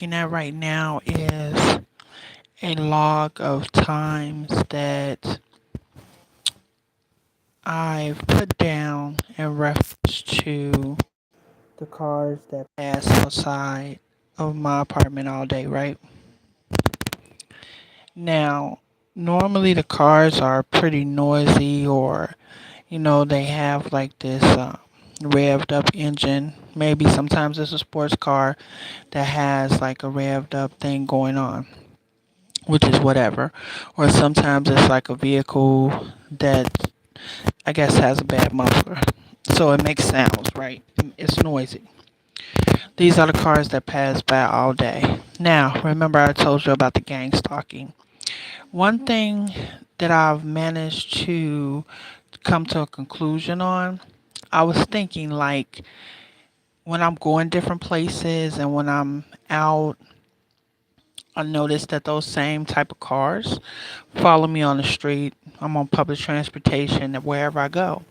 Looking at right now is a log of times that I've put down in reference to the cars that pass outside of my apartment all day, right? Now, normally the cars are pretty noisy, or they have like this revved up engine. Maybe sometimes it's a sports car that has like a revved up thing going on, which is whatever. Or sometimes it's like a vehicle that I guess has a bad muffler. So it makes sounds, right? It's noisy. These are the cars that pass by all day. Now, remember I told you about the gang stalking. One thing that I've managed to come to a conclusion on, I was thinking like when I'm going different places and when I'm out, I noticed that those same type of cars follow me on the street. I'm on public transportation wherever I go.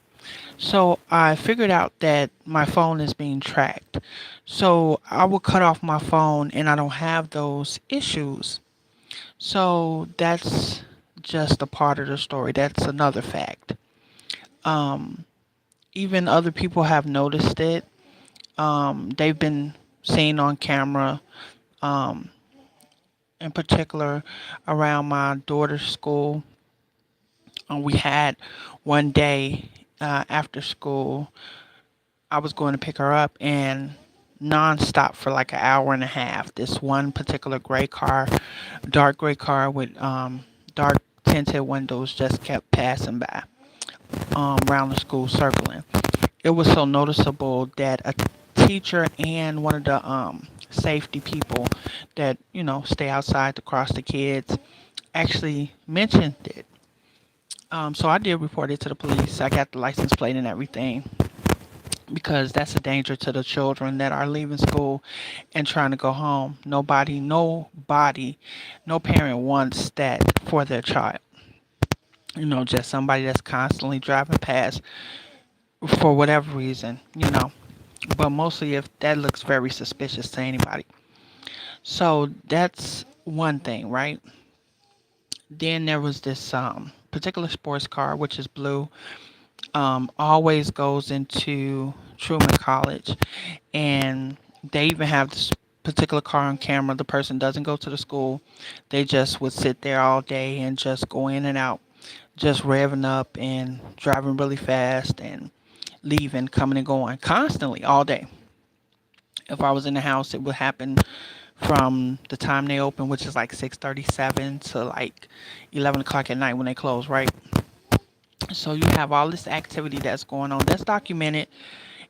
So I figured out that my phone is being tracked. So I will cut off my phone and I don't have those issues. So that's just a part of the story. That's another fact. Um, Even other people have noticed it. They've been seen on camera, um, in particular around my daughter's school. We had one day after school, I was going to pick her up, and nonstop for like an hour and a half, this one particular gray car, dark gray car with dark tinted windows, just kept passing by around the school circling. It was so noticeable that a teacher and one of the safety people that stay outside to cross the kids actually mentioned it. So I did report it to the police. I got the license plate and everything because that's a danger to the children that are leaving school and trying to go home. No parent wants that for their child. Just somebody that's constantly driving past for whatever reason. But mostly if that looks very suspicious to anybody. So that's one thing, right? Then there was this particular sports car, which is blue, always goes into Truman College, and they even have this particular car on camera. The person doesn't go to the school; they just would sit there all day and just go in and out, just revving up and driving really fast and leaving, coming and going constantly all day. If I was in the house, it would happen from the time they open, which is like 6:37 to like 11 o'clock at night when they close, right? So you have all this activity that's going on that's documented,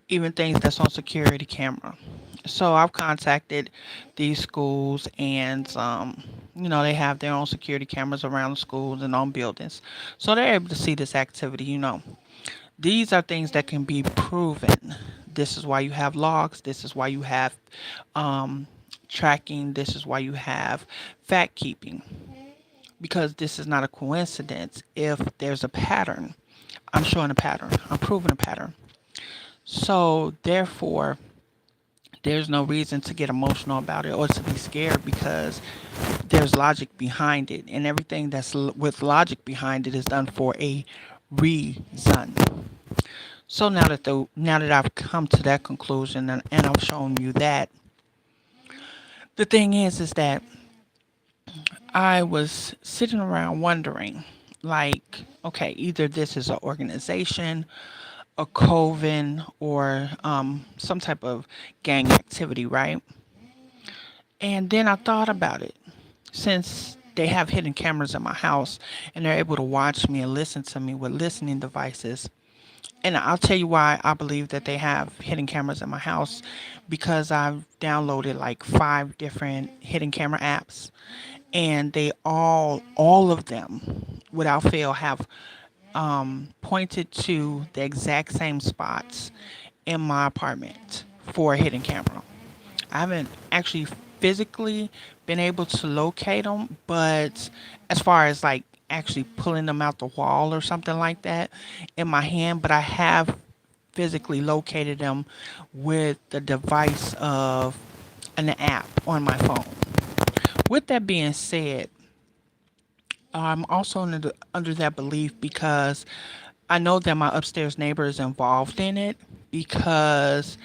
even things that's on security camera. So I've contacted these schools, and they have their own security cameras around the schools and on buildings, so they're able to see this activity. These are things that can be proven. This is why you have logs. This is why you have um, tracking. This is why you have fact keeping, because this is not a coincidence. If there's a pattern, I'm showing a pattern. I'm proving a pattern. So therefore, there's no reason to get emotional about it or to be scared, because there's logic behind it, and everything that's with logic behind it is done for a reason. So now that I've come to that conclusion, and I've shown you that, the thing is that I was sitting around wondering, like, okay, either this is an organization, a coven, or some type of gang activity, right? And then I thought about it. Since they have hidden cameras in my house and they're able to watch me and listen to me with listening devices, and I'll tell you why I believe that they have hidden cameras in my house, because I've downloaded like 5 different hidden camera apps, and they all of them without fail have pointed to the exact same spots in my apartment for a hidden camera. I haven't actually physically been able to locate them, but as far as like actually pulling them out the wall or something like that in my hand, but I have physically located them with the device of an app on my phone. With that being said, I'm also under that belief because I know that my upstairs neighbor is involved in it. Because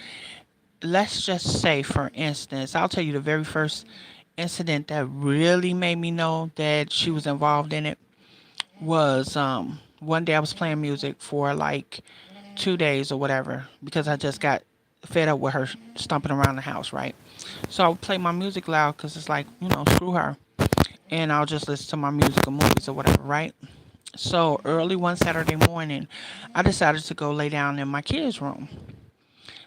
let's just say, for instance, I'll tell you the very first incident that really made me know that she was involved in it was one day I was playing music for like 2 days or whatever because I just got fed up with her stomping around the house, right? So I would play my music loud because it's like, screw her. And I'll just listen to my music or movies or whatever, right? So early one Saturday morning, I decided to go lay down in my kids' room.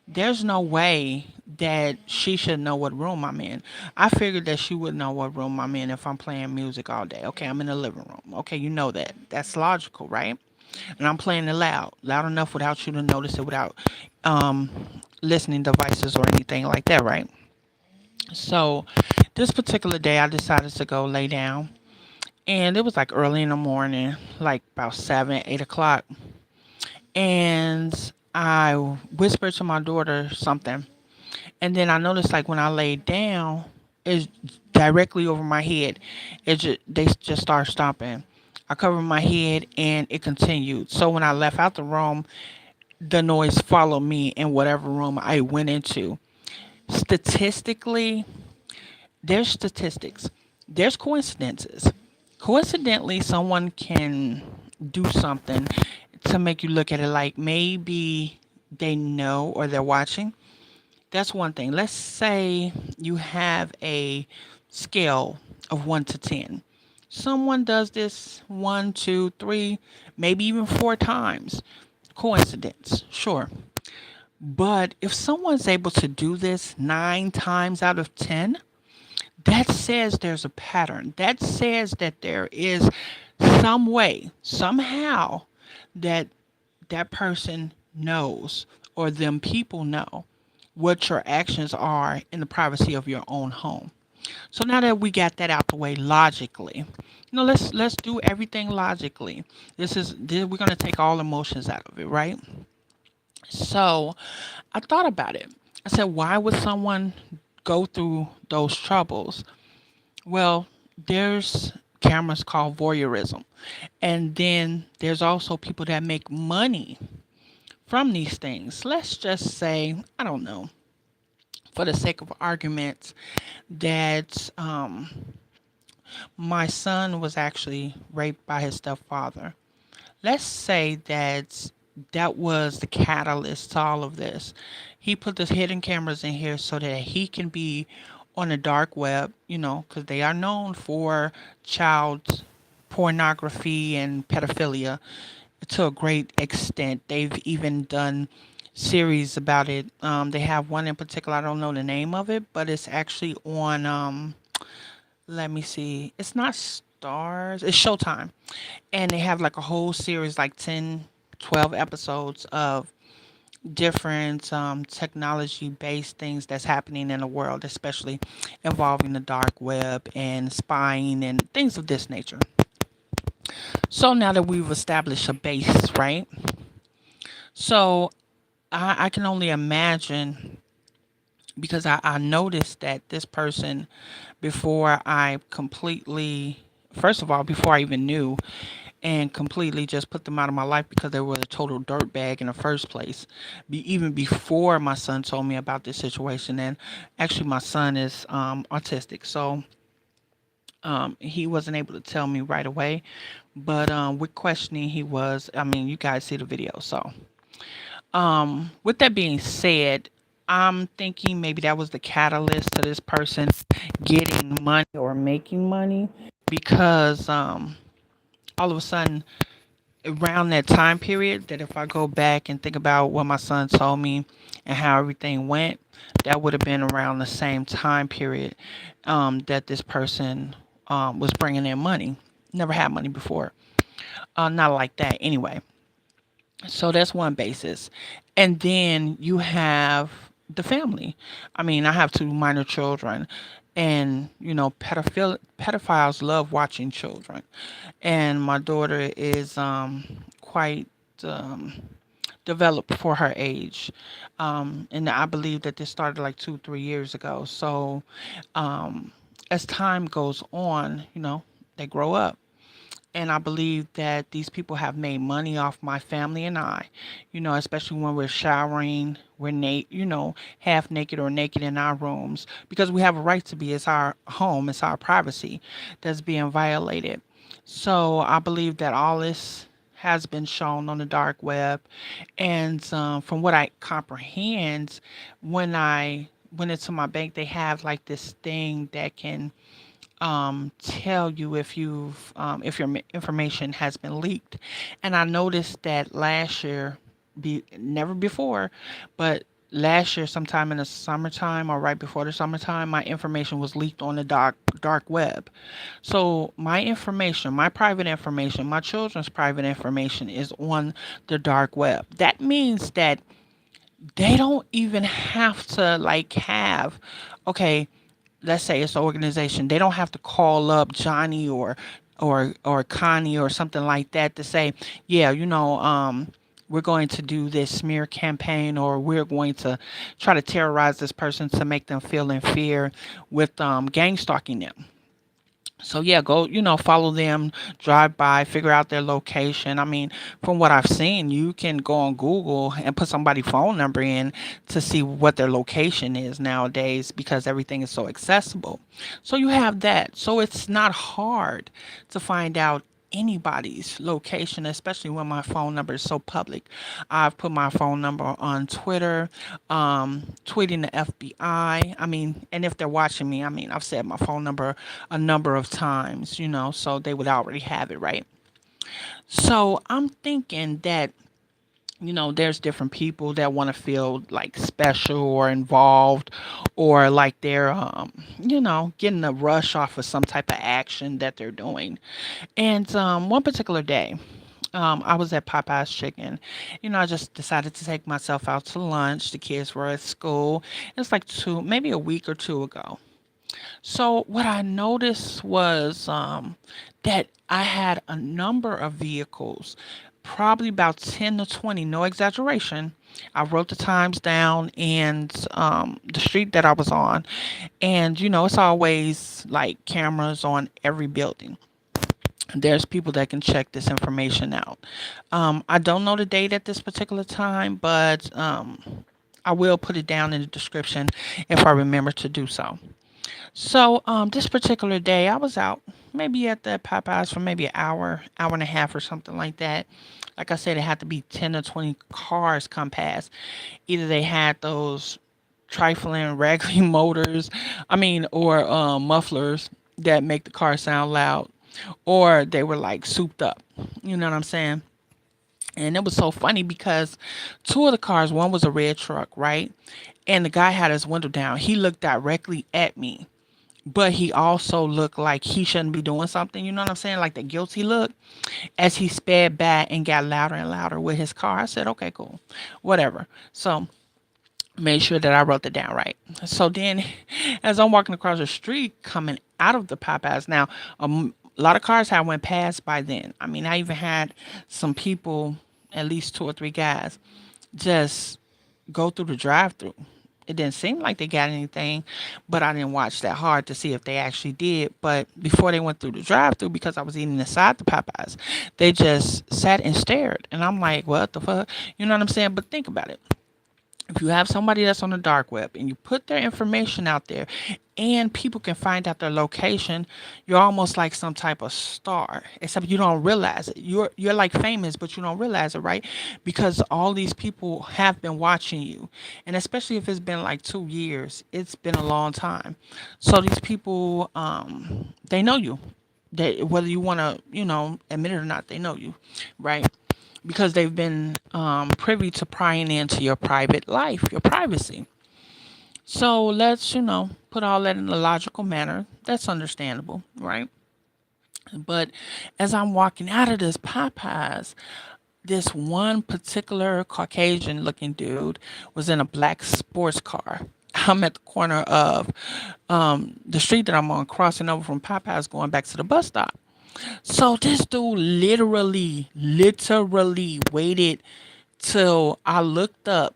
There's no way that she should know what room I'm in. I figured that she would know what room I'm in if I'm playing music all day. Okay, I'm in the living room. Okay, you know that. That's logical, right? And I'm playing it loud, loud enough without you to notice it, without um, listening devices or anything like that, right? So this particular day, I decided to go lay down, and it was like early in the morning, like about 7, 8 o'clock, and I whispered to my daughter something. And then I noticed, like, when I laid down, it's directly over my head. They just start stomping. I covered my head and it continued. So when I left out the room, the noise followed me in whatever room I went into. Statistically, there's statistics. There's coincidences. Coincidentally, someone can do something to make you look at it like maybe they know or they're watching. That's one thing. Let's say you have a scale of 1 to 10. Someone does this 1, 2, 3, maybe even 4 times. Coincidence, sure. But if someone's able to do this 9 times out of 10, that says there's a pattern. That says that there is some way, somehow, that that person knows or them people know what your actions are in the privacy of your own home. So now that we got that out the way logically, let's do everything logically. We're gonna take all emotions out of it, right? So I thought about it. I said, why would someone go through those troubles? Well, there's cameras called voyeurism, and then there's also people that make money from these things. Let's just say, I don't know, for the sake of argument, that my son was actually raped by his stepfather. Let's say that that was the catalyst to all of this. He put the hidden cameras in here so that he can be on the dark web, because they are known for child pornography and pedophilia to a great extent. They've even done series about it. They have one in particular. I don't know the name of it, but it's actually on. Let me see. It's not Stars. It's Showtime, and they have like a whole series, like 10, 12 episodes of different technology-based things that's happening in the world, especially involving the dark web and spying and things of this nature. So now that we've established a base, right? So I can only imagine because I noticed that this person, before I completely, first of all, before I even knew, and completely just put them out of my life because they were a total dirtbag in the first place. Even before my son told me about this situation, and actually my son is autistic, so he wasn't able to tell me right away. But with questioning, he was. I mean, you guys see the video, so. With that being said, I'm thinking maybe that was the catalyst to this person getting money or making money because all of a sudden around that time period, that if I go back and think about what my son told me and how everything went, that would have been around the same time period that this person was bringing in money. Never had money before. Not like that anyway. So that's one basis. And then you have the family. I mean, I have 2 minor children, and pedophiles love watching children. And my daughter is quite developed for her age. And I believe that this started like 2, 3 years ago. So as time goes on, they grow up. And I believe that these people have made money off my family and I, especially when we're showering, we're half naked or naked in our rooms because we have a right to be. It's our home, it's our privacy that's being violated. So I believe that all this has been shown on the dark web, and from what I comprehend, when I went into my bank, they have like this thing that can tell you if your information has been leaked. And I noticed that last year, never before, but last year, sometime in the summertime or right before the summertime, my information was leaked on the dark web. So my information, my private information, my children's private information is on the dark web. That means that they don't even have to like have, okay, let's say it's an organization, they don't have to call up Johnny or Connie or something like that to say, yeah, we're going to do this smear campaign, or we're going to try to terrorize this person to make them feel in fear with gang stalking them. So yeah, go, follow them, drive by, figure out their location. I mean, from what I've seen, you can go on Google and put somebody's phone number in to see what their location is nowadays because everything is so accessible. So you have that. So it's not hard to find out anybody's location, especially when my phone number is so public. I've put my phone number on Twitter, tweeting the FBI. I mean, and if they're watching me, I mean, I've said my phone number a number of times, so they would already have it, right? So I'm thinking that there's different people that want to feel like special or involved, or like they're, getting a rush off of some type of action that they're doing. And one particular day, I was at Popeye's Chicken. I just decided to take myself out to lunch. The kids were at school. It's like maybe a week or two ago. So what I noticed was that I had a number of vehicles, probably about 10 to 20, no exaggeration. I wrote the times down and the street that I was on. And, it's always like cameras on every building. There's people that can check this information out. I don't know the date at this particular time, but I will put it down in the description if I remember to do so. So, this particular day, I was out maybe at the Popeyes for maybe an hour, hour and a half, or something like that. Like I said, it had to be 10 or 20 cars come past. Either they had those trifling, raggedy motors, or mufflers that make the car sound loud, or they were like souped up. You know what I'm saying? And it was so funny because two of the cars, one was a red truck, right? And the guy had his window down. He looked directly at me, but he also looked like he shouldn't be doing something. You know what I'm saying? Like the guilty look as he sped back and got louder and louder with his car. I said, okay, cool, whatever. So made sure that I wrote that down right. So then, as I'm walking across the street coming out of the Popeyes, now a lot of cars had went past by then. I mean, I even had some people, at least two or three guys, just go through the drive-through. It didn't seem like they got anything, but I didn't watch that hard to see if they actually did. But before they went through the drive-through, because I was eating inside the Popeyes, they just sat and stared, and I'm like, what the fuck? You know what I'm saying? But think about it. If you have somebody that's on the dark web and you put their information out there and people can find out their location, you're almost like some type of star. Except you don't realize it. You're like famous, but you don't realize it, right? Because all these people have been watching you. And especially if it's been like 2 years, it's been a long time. So these people, they know you. They, whether you want to, admit it or not, they know you, right? Because they've been privy to prying into your private life, your privacy. So let's, put all that in a logical manner. That's understandable, right? But as I'm walking out of this Popeyes, this one particular Caucasian looking dude was in a black sports car. I'm at the corner of the street that I'm on, crossing over from Popeyes, going back to the bus stop. So this dude literally waited till I looked up,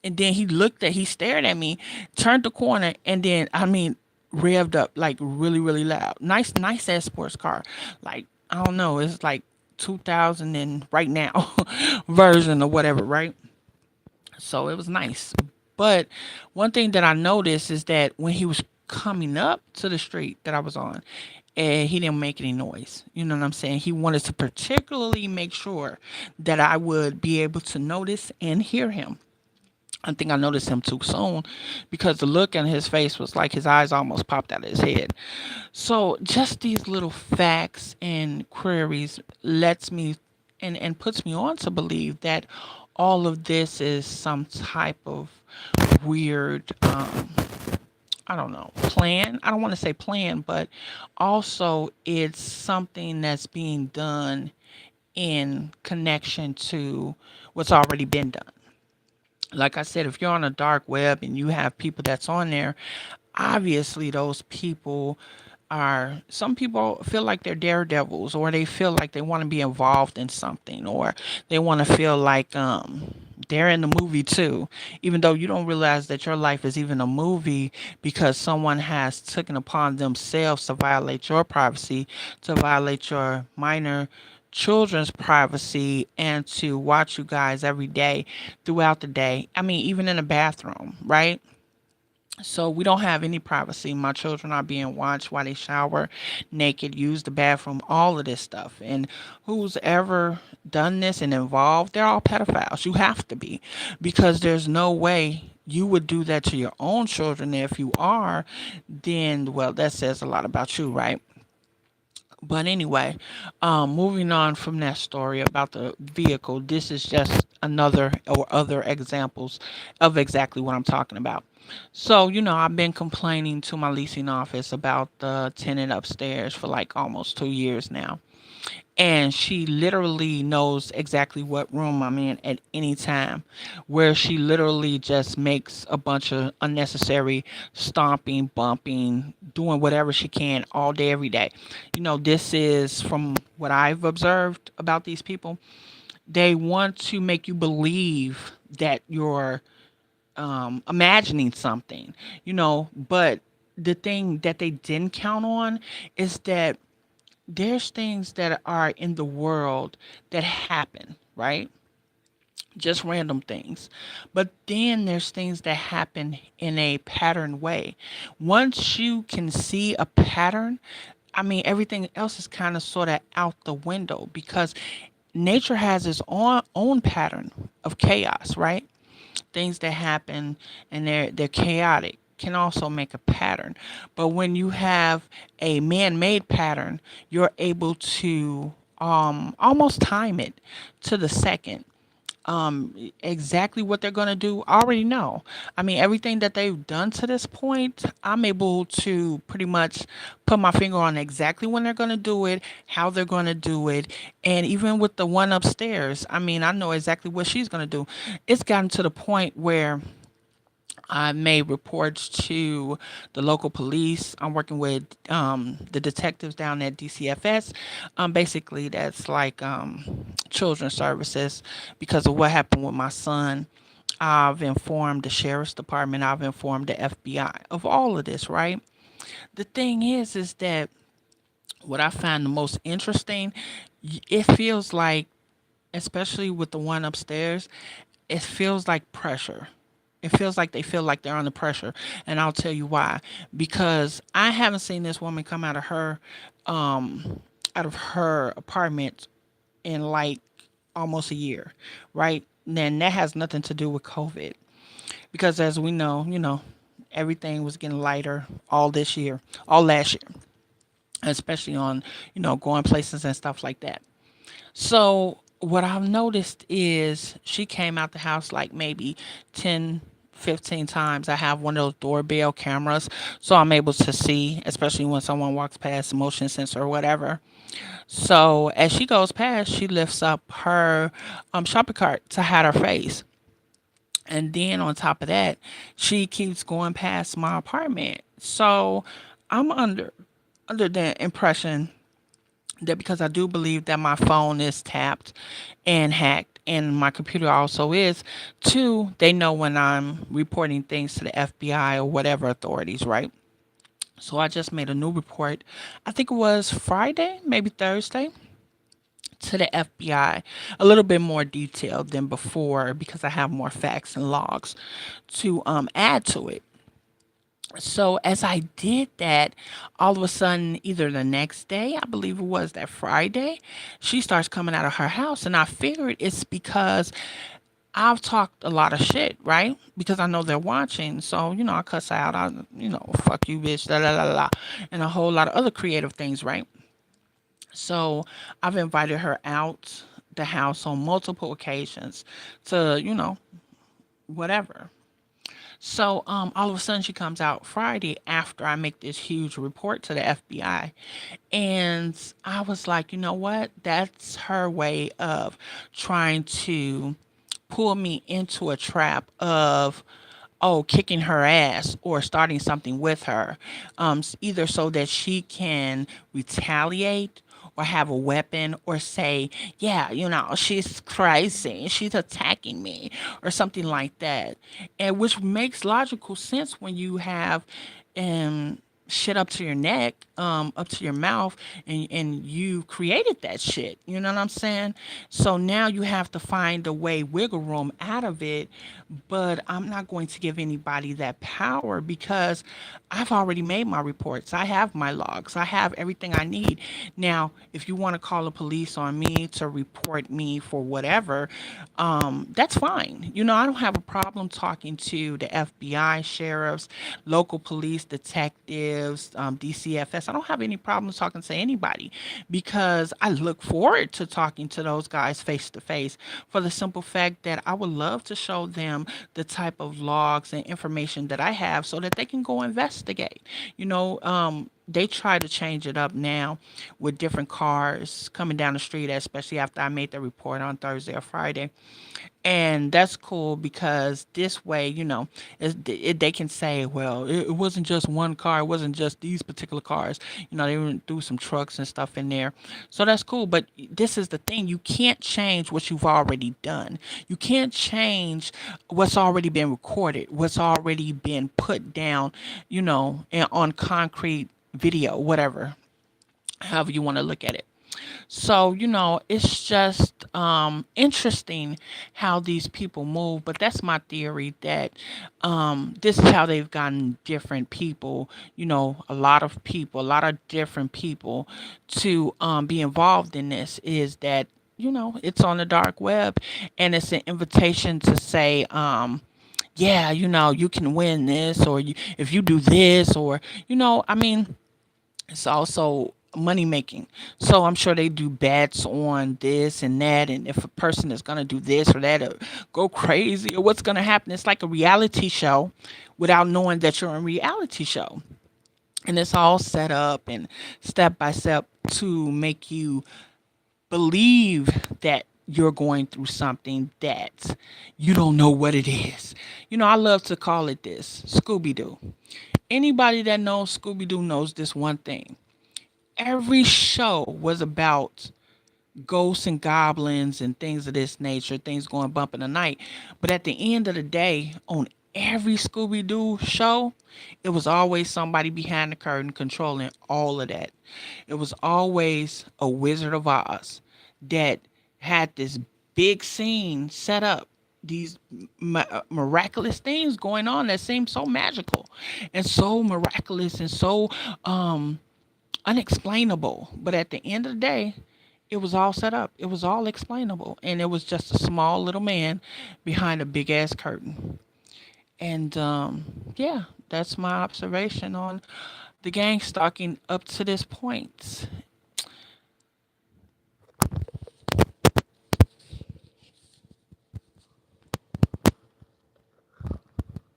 and then he stared at me, turned the corner, and then revved up like really really loud. Nice ass sports car, like I don't know, it's like 2000 and right now version or whatever, right? So it was nice. But one thing that I noticed is that when he was coming up to the street that I was on, and he didn't make any noise. You know what I'm saying? He wanted to particularly make sure that I would be able to notice and hear him. I think I noticed him too soon because the look in his face was like his eyes almost popped out of his head. So just these little facts and queries lets me and puts me on to believe that all of this is some type of weird I don't know, plan. I don't want to say plan, but also it's something that's being done in connection to what's already been done. Like I said, if you're on a dark web and you have people that's on there, obviously those people are, some people feel like they're daredevils, or they feel like they want to be involved in something, or they want to feel like they're in the movie too, even though you don't realize that your life is even a movie because someone has taken upon themselves to violate your privacy, to violate your minor children's privacy, and to watch you guys every day throughout the day. I mean, even in the bathroom, right? So we don't have any privacy. My children are being watched while they shower, naked, use the bathroom, all of this stuff. And who's ever done this and involved, they're all pedophiles. You have to be, because there's no way you would do that to your own children. If you are, then, well, that says a lot about you, right? But anyway, moving on from that story about the vehicle, this is just another or other examples of exactly what I'm talking about. So, I've been complaining to my leasing office about the tenant upstairs for like almost 2 years now, and she literally knows exactly what room I'm in at any time, where she literally just makes a bunch of unnecessary stomping, bumping, doing whatever she can all day, every day. This is from what I've observed about these people. They want to make you believe that you're imagining something, but the thing that they didn't count on is that there's things that are in the world that happen, right? Just random things. But then there's things that happen in a pattern way. Once you can see a pattern, everything else is kind of sort of out the window, because nature has its own pattern of chaos, right? Things that happen and they're chaotic can also make a pattern. But when you have a man-made pattern, you're able to almost time it to the second. Exactly what they're going to do, I already know. Everything that they've done to this point, I'm able to pretty much put my finger on exactly when they're going to do it, how they're going to do it. And even with the one upstairs, I know exactly what she's going to do. It's gotten to the point where I made reports to the local police. I'm working with the detectives down at DCFS. Basically, that's like children's services, because of what happened with my son. I've informed the sheriff's department. I've informed the FBI of all of this, right? The thing is that what I find the most interesting, it feels like, especially with the one upstairs, it feels like pressure. It feels like they feel like they're under pressure, and I'll tell you why. Because I haven't seen this woman come out of her apartment in like almost a year, right? Then that has nothing to do with COVID, because as we know, everything was getting lighter all this year, all last year, especially on going places and stuff like that. So what I've noticed is she came out the house like maybe 10, 15 times. I have one of those doorbell cameras, so I'm able to see, especially when someone walks past, motion sensor or whatever. So as she goes past, she lifts up her shopping cart to hide her face. And then on top of that, she keeps going past my apartment. So I'm under the impression that because I do believe that my phone is tapped and hacked, and my computer also is. Two, they know when I'm reporting things to the FBI or whatever authorities, right? So I just made a new report. I think it was Friday, maybe Thursday, to the FBI. A little bit more detailed than before because I have more facts and logs to add to it. So as I did that, all of a sudden, either the next day, I believe it was that Friday, she starts coming out of her house, and I figured it's because I've talked a lot of shit, right? Because I know they're watching, so I cuss out, fuck you, bitch, la la la la, and a whole lot of other creative things, right? So I've invited her out the house on multiple occasions to, whatever. So all of a sudden she comes out Friday after I make this huge report to the FBI. And I was like, you know what? That's her way of trying to pull me into a trap of, oh, kicking her ass or starting something with her, either so that she can retaliate or have a weapon or say, yeah, she's crazy, she's attacking me, or something like that. And which makes logical sense when you have um shit up to your neck, up to your mouth, and you created that shit. You know what I'm saying? So now you have to find a way, wiggle room out of it. But I'm not going to give anybody that power because I've already made my reports. I have my logs. I have everything I need. Now, if you want to call the police on me to report me for whatever, that's fine. I don't have a problem talking to the FBI, sheriffs, local police, detectives, DCFS. I don't have any problems talking to anybody because I look forward to talking to those guys face to face for the simple fact that I would love to show them the type of logs and information that I have so that they can go investigate. They try to change it up now with different cars coming down the street, especially after I made the report on Thursday or Friday. And that's cool because this way, they can say, well, it wasn't just one car, it wasn't just these particular cars. They went through some trucks and stuff in there. So that's cool. But this is the thing, you can't change what you've already done. You can't change what's already been recorded, what's already been put down, on concrete video, whatever, however you want to look at it. So, it's just interesting how these people move. But that's my theory that this is how they've gotten different people, a lot of people, a lot of different people to be involved in this is that, it's on the dark web and it's an invitation to say, yeah, you can win this or if you do this or, I mean, it's also money making. So I'm sure they do bets on this and that, and if a person is gonna do this or that, or go crazy, or what's gonna happen. It's like a reality show, without knowing that you're a reality show, and it's all set up and step by step to make you believe that you're going through something that you don't know what it is. I love to call it this Scooby Doo. Anybody that knows Scooby Doo knows this one thing. Every show was about ghosts and goblins and things of this nature, things going bump in the night. But at the end of the day, on every Scooby Doo show, it was always somebody behind the curtain controlling all of that. It was always a Wizard of Oz that had this big scene set up. These miraculous things going on that seemed so magical and so miraculous and so unexplainable. But at the end of the day, it was all set up. It was all explainable. And it was just a small little man behind a big ass curtain. And yeah, that's my observation on the gang stalking up to this point.